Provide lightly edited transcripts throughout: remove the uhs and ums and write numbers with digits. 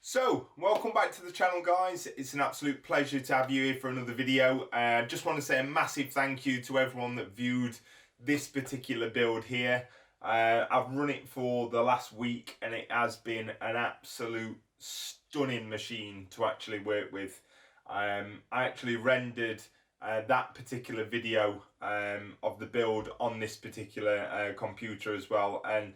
So, welcome back to the channel, guys. It's an absolute pleasure to have you here for another video. I just want to say a massive thank you to everyone that viewed this particular build here. I've run it for the last week and it has been an absolute stunning machine to actually work with. I actually rendered that particular video of the build on this particular computer as well, and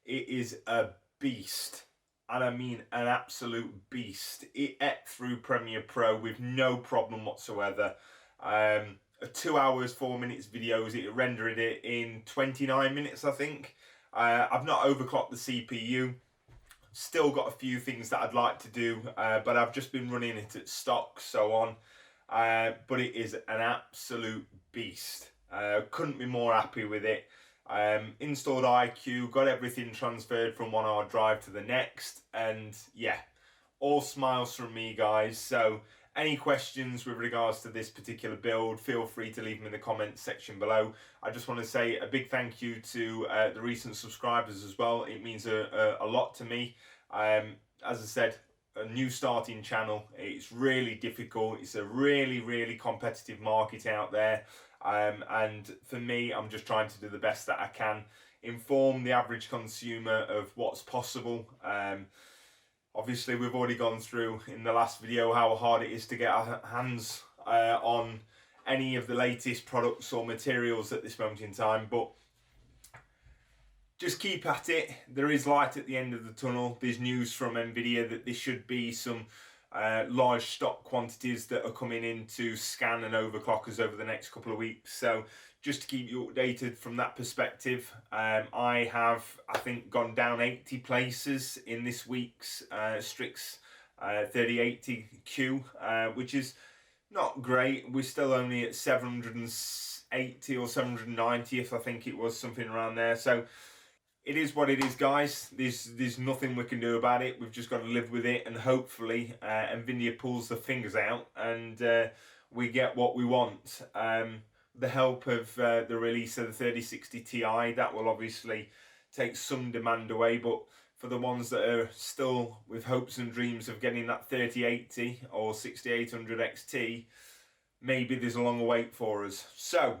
it is a beast. And I mean an absolute beast. It ate through Premiere Pro with no problem whatsoever. 2 hours, 4 minutes videos, it rendered it in 29 minutes, I think. I've not overclocked the CPU. Still got a few things that I'd like to do, but I've just been running it at stock, so on. But it is an absolute beast. Couldn't be more happy with it. Installed iQ, got everything transferred from one hard drive to the next, and yeah, all smiles from me, guys. So any questions with regards to this particular build, feel free to leave them in the comments section below. I just want to say a big thank you to the recent subscribers as well. It means a lot to me. As I said, a new starting channel, it's really difficult. It's a really competitive market out there, and for me, I'm just trying to do the best that I can, inform the average consumer of what's possible. Obviously, we've already gone through in the last video how hard it is to get our hands on any of the latest products or materials at this moment in time, but just keep at it. There is light at the end of the tunnel. There's news from Nvidia that there should be some large stock quantities that are coming in to scan and overclockers over the next couple of weeks. So just to keep you updated from that perspective, I have, I think, gone down 80 places in this week's Strix 3080Q, which is not great. We're still only at 780 or 790th, I think it was, something around there. So it is what it is, guys. There's nothing we can do about it. We've just got to live with it, and hopefully Nvidia pulls the fingers out and we get what we want. The help of the release of the 3060 Ti, that will obviously take some demand away, but for the ones that are still with hopes and dreams of getting that 3080 or 6800 XT, maybe there's a longer wait for us. So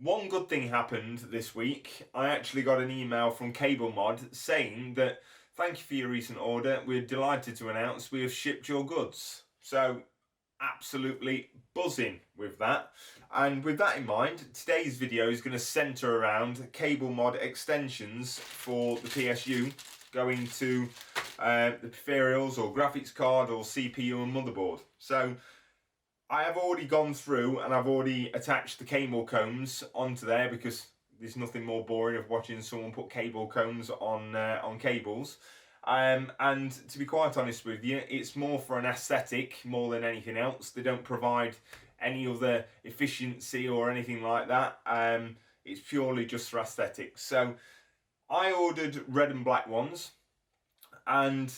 one good thing happened this week. I actually got an email from Cablemod saying that, thank you for your recent order. We're delighted to announce we have shipped your goods. So absolutely buzzing with that. And with that in mind, today's video is going to centre around Cablemod extensions for the PSU going to the peripherals or graphics card or CPU and motherboard. So I have already gone through and I've already attached the cable combs onto there, because there's nothing more boring of watching someone put cable combs on cables. And to be quite honest with you, it's more for an aesthetic more than anything else. They don't provide any other efficiency or anything like that. It's purely just for aesthetics. So I ordered red and black ones, and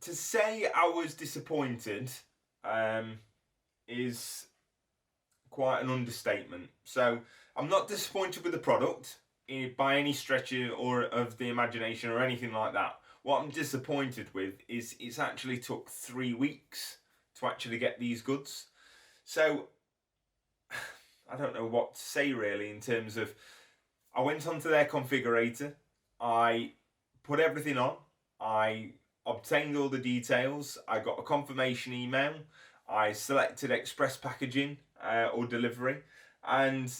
to say I was disappointed is quite an understatement. So I'm not disappointed with the product by any stretch of the imagination or anything like that. What I'm disappointed with is it's actually took 3 weeks to actually get these goods. So I don't know what to say really, in terms of, I went onto their configurator, I put everything on, I obtained all the details, I got a confirmation email, I selected express packaging or delivery, and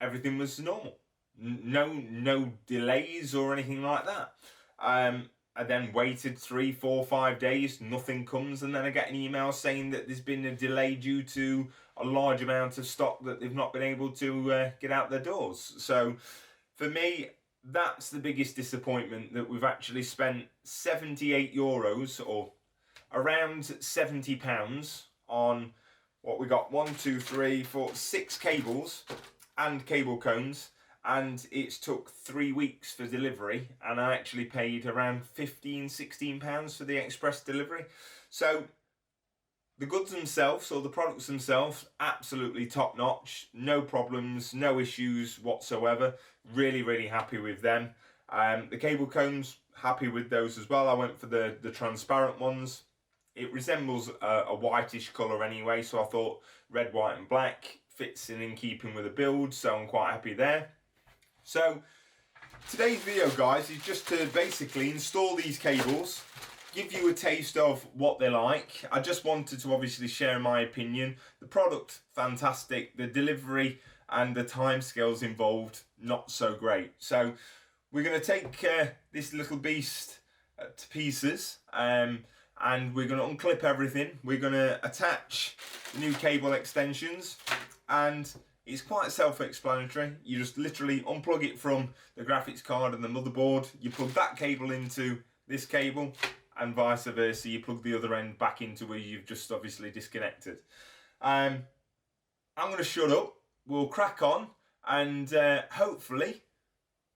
everything was normal. No delays or anything like that. I then waited 3, 4, 5 days, nothing comes, and then I get an email saying that there's been a delay due to a large amount of stock that they've not been able to get out their doors. So for me, that's the biggest disappointment, that we've actually spent €78 or around £70 on what we got, 1, 2, 3, 4, 6 cables and cable cones, and it's took 3 weeks for delivery, and I actually paid around £15–16 for the express delivery. So the goods themselves, or the products themselves, absolutely top notch, no problems, no issues whatsoever. Really happy with them. The cable combs, happy with those as well. I went for the transparent ones. It resembles a whitish colour anyway, so I thought red, white and black fits in keeping with the build, so I'm quite happy there. So today's video, guys, is just to basically install these cables, give you a taste of what they're like. I just wanted to obviously share my opinion. The product, fantastic. The delivery and the timescales involved, not so great. So we're going to take this little beast to pieces, and we're going to unclip everything. We're going to attach the new cable extensions, and it's quite self-explanatory. You just literally unplug it from the graphics card and the motherboard. You plug that cable into this cable, and vice versa. You plug the other end back into where you've just obviously disconnected. I'm going to shut up. We'll crack on, and hopefully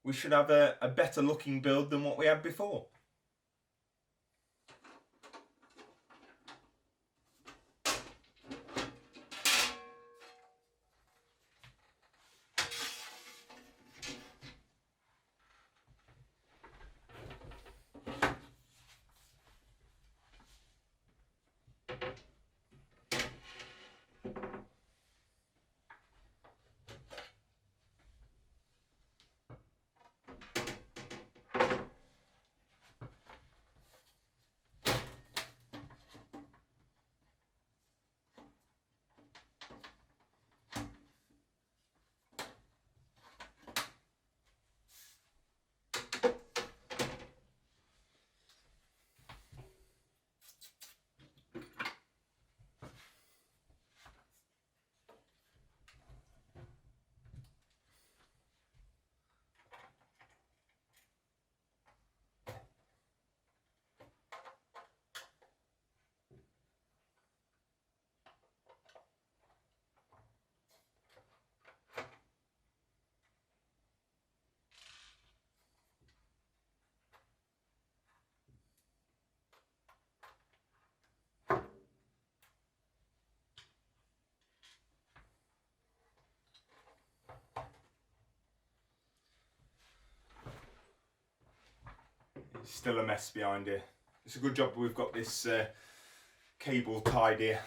we should have a better looking build than what we had before. Still a mess behind here. It's a good job we've got this cable tied here.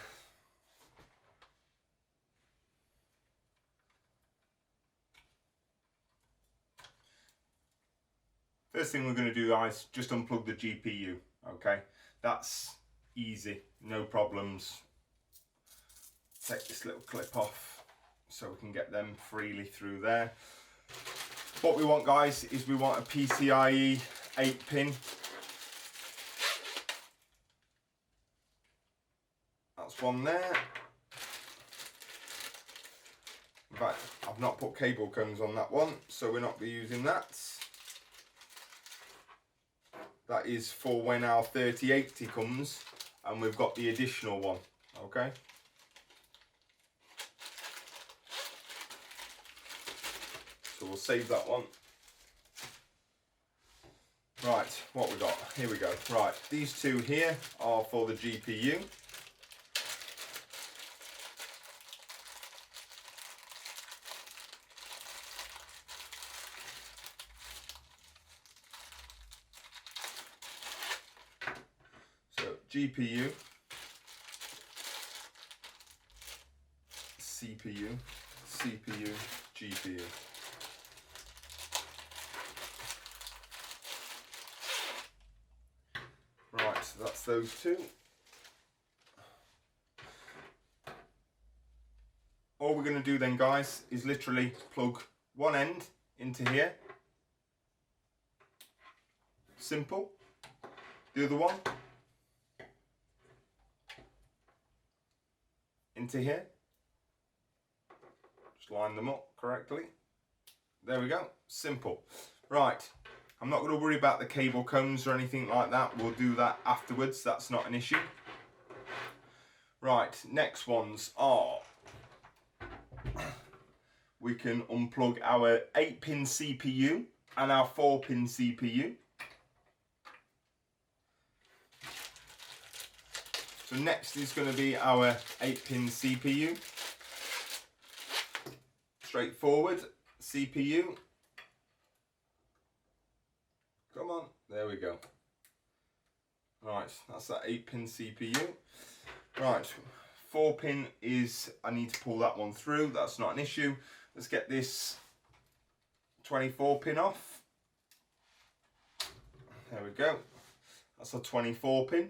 First thing we're going to do, guys, just unplug the GPU. Okay, that's easy, no problems. Take this little clip off so we can get them freely through there. What we want, guys, is we want a PCIe 8-pin. That's one there. In fact, I've not put cable cones on that one, so we're not be using that. That is for when our 3080 comes and we've got the additional one, okay? So we'll save that one. Right, what we got? Here we go. Right, these two here are for the GPU. So GPU, CPU, CPU, GPU. Right, so that's those two. All we're going to do then, guys, is literally plug one end into here. Simple. The other one into here. Just line them up correctly. There we go. Simple. Right. I'm not going to worry about the cable cones or anything like that. We'll do that afterwards. That's not an issue. Right. Next ones are... we can unplug our 8-pin CPU and our 4-pin CPU. So next is going to be our 8-pin CPU. Straightforward CPU. Come on, There we go. Right, that's that 8-pin CPU. Right, 4-pin is, I need to pull that one through. That's not an issue. Let's get this 24-pin off. There we go. That's a 24-pin.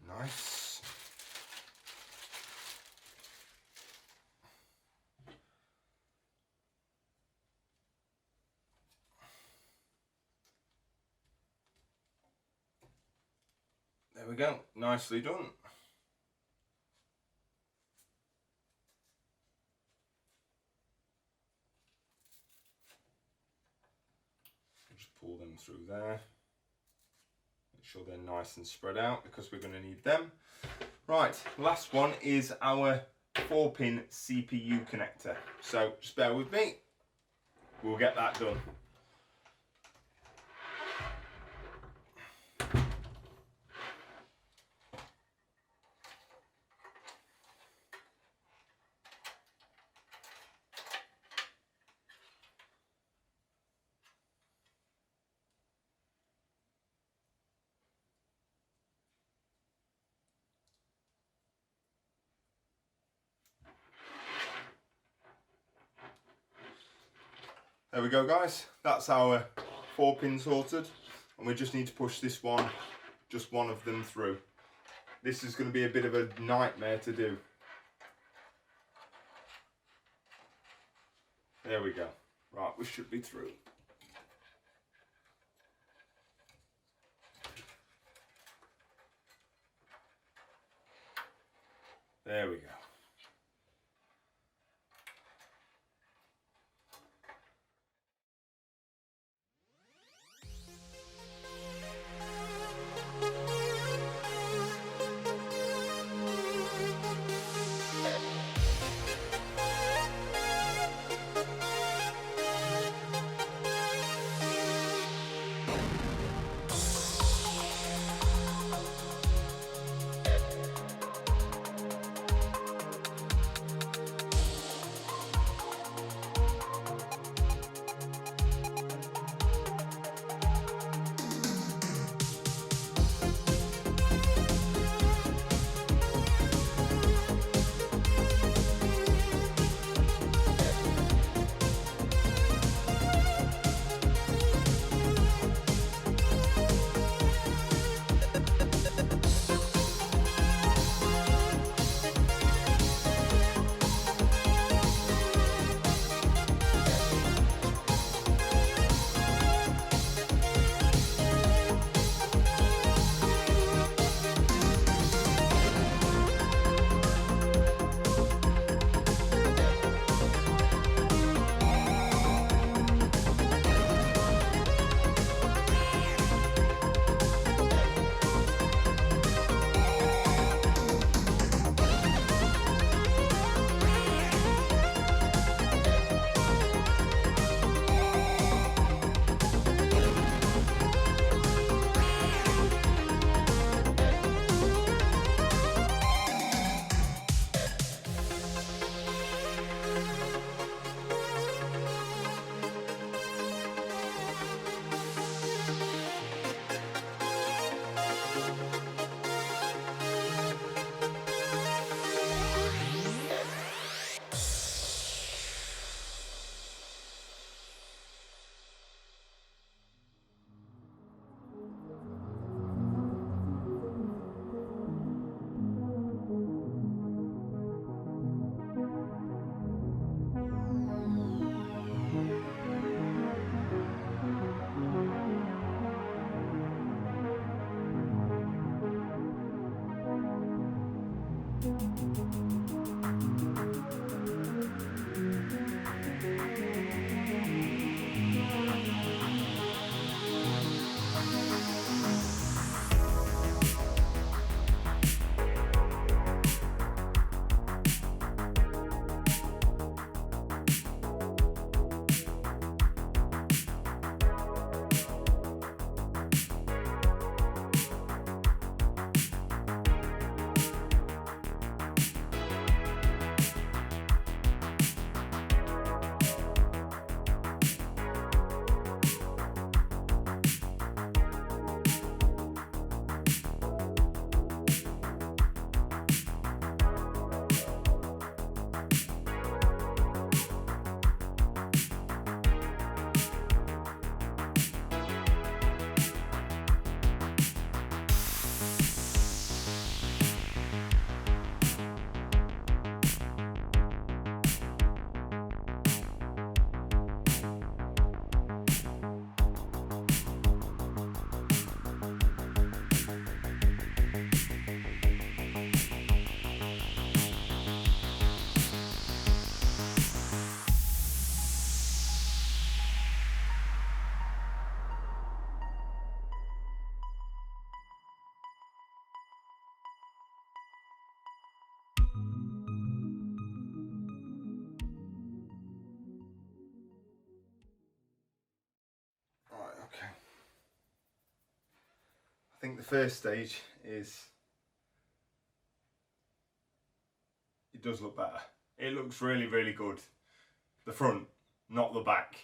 Nice. There we go. Nicely done. Just pull them through there. Make sure they're nice and spread out because we're going to need them. Right, last one is our 4-pin CPU connector. So just bear with me. We'll get that done. There we go, guys. That's our 4-pin sorted, and we just need to push this one, just one of them through. This is going to be a bit of a nightmare to do. There we go. Right, we should be through. There we go. I think the first stage is, it does look better. It looks really, really good. The front, not the back.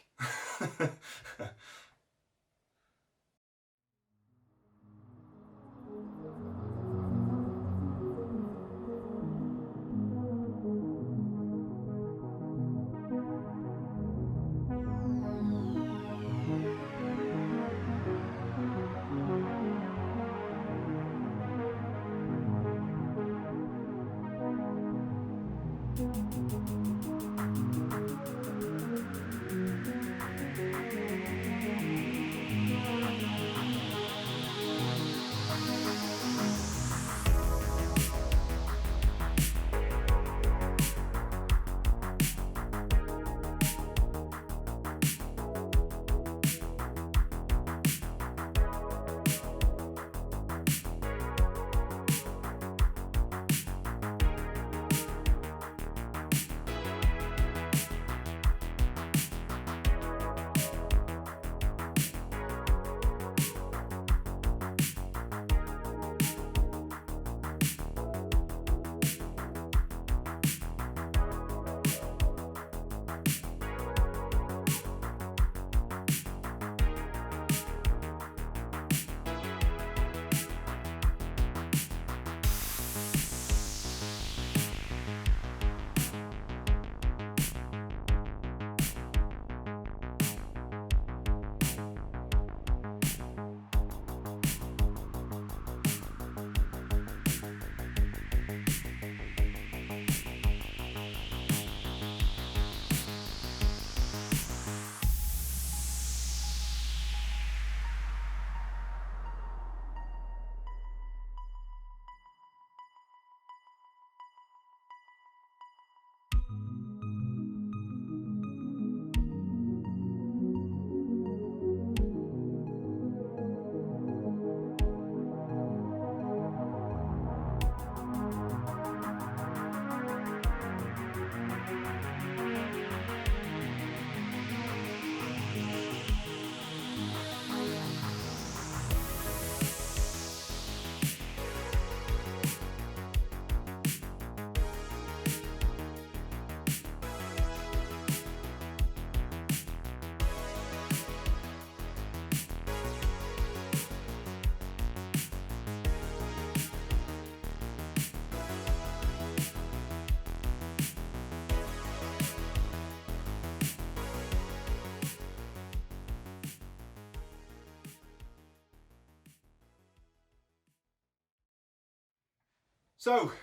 So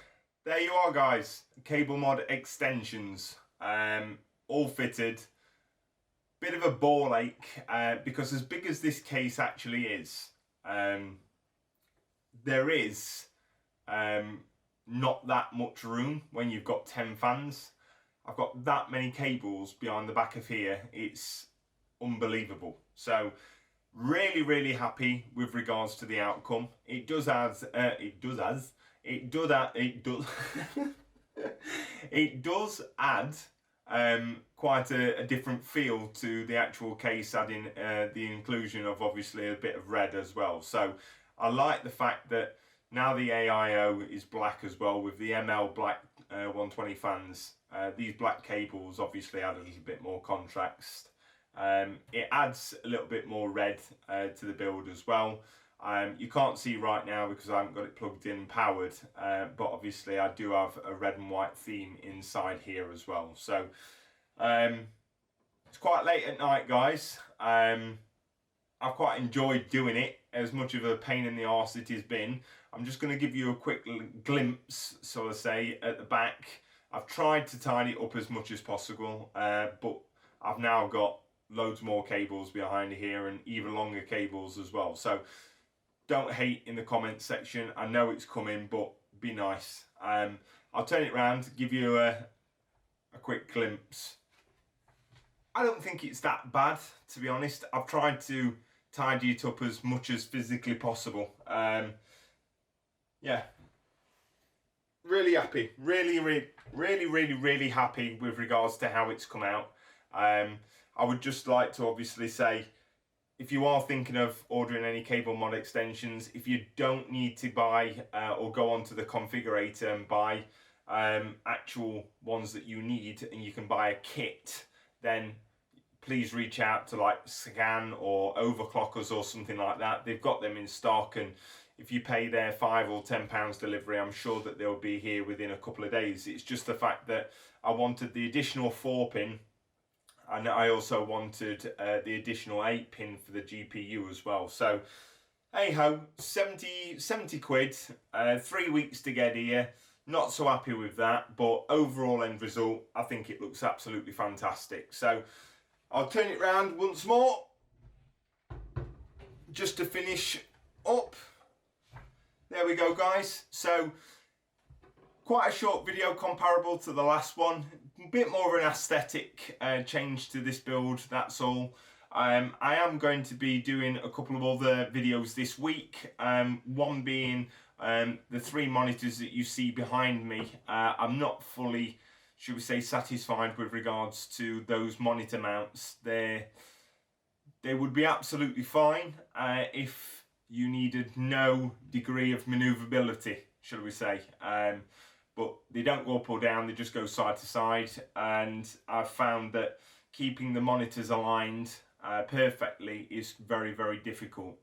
there you are, guys. Cablemod extensions, all fitted. Bit of a ball ache because as big as this case actually is, there is not that much room when you've got 10 fans. I've got that many cables behind the back of here. It's unbelievable. So really, really happy with regards to the outcome. It does add quite a different feel to the actual case, adding the inclusion of obviously a bit of red as well. So I like the fact that now the AIO is black as well with the ML black 120 fans. These black cables obviously add a little bit more contrast. It adds a little bit more red to the build as well. You can't see right now because I haven't got it plugged in and powered, but obviously I do have a red and white theme inside here as well. So it's quite late at night, guys. I've quite enjoyed doing it, as much of a pain in the arse it has been. I'm just going to give you a quick glimpse, so to say, at the back. I've tried to tidy it up as much as possible, but I've now got loads more cables behind here and even longer cables as well. So don't hate in the comments section. I know it's coming, but be nice. I'll turn it around, give you a quick glimpse. I don't think it's that bad, to be honest. I've tried to tidy it up as much as physically possible. Yeah, really happy. Really happy with regards to how it's come out. I would just like to obviously say, if you are thinking of ordering any Cablemod extensions, if you don't need to buy or go onto the configurator and buy actual ones that you need, and you can buy a kit, then please reach out to like Scan or Overclockers or something like that. They've got them in stock, and if you pay their £5 or £10 delivery, I'm sure that they'll be here within a couple of days. It's just the fact that I wanted the additional 4-pin, and I also wanted the additional 8-pin for the GPU as well. So, hey ho, 70 quid, 3 weeks to get here. Not so happy with that, but overall end result, I think it looks absolutely fantastic. So, I'll turn it round once more, just to finish up. There we go, guys. So, quite a short video comparable to the last one. A bit more of an aesthetic change to this build, that's all. I am going to be doing a couple of other videos this week. One being the 3 monitors that you see behind me. I'm not fully, should we say, satisfied with regards to those monitor mounts. They would be absolutely fine if you needed no degree of maneuverability, shall we say. But they don't go up or down, they just go side to side. And I've found that keeping the monitors aligned perfectly is very, very difficult.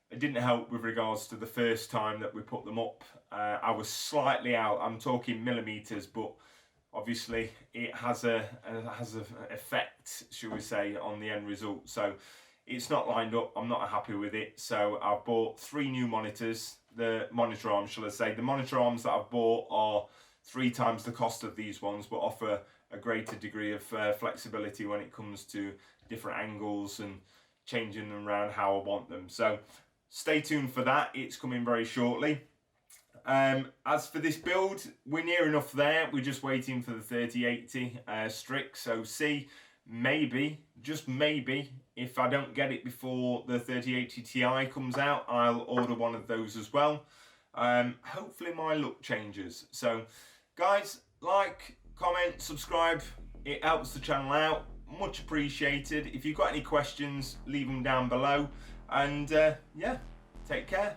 It didn't help with regards to the first time that we put them up. I was slightly out, I'm talking millimeters, but obviously it has a effect, shall we say, on the end result. So it's not lined up, I'm not happy with it. So I've bought 3 new monitors, the monitor arms, shall I say. The monitor arms that I've bought are 3 times the cost of these ones, but offer a greater degree of flexibility when it comes to different angles and changing them around how I want them. So stay tuned for that, it's coming very shortly. As for this build, we're near enough there. We're just waiting for the 3080 Strix. So see, maybe, just maybe, if I don't get it before the 3080 Ti comes out, I'll order one of those as well. Hopefully my luck changes. So guys, like, comment, subscribe. It helps the channel out. Much appreciated. If you've got any questions, leave them down below. And yeah, take care.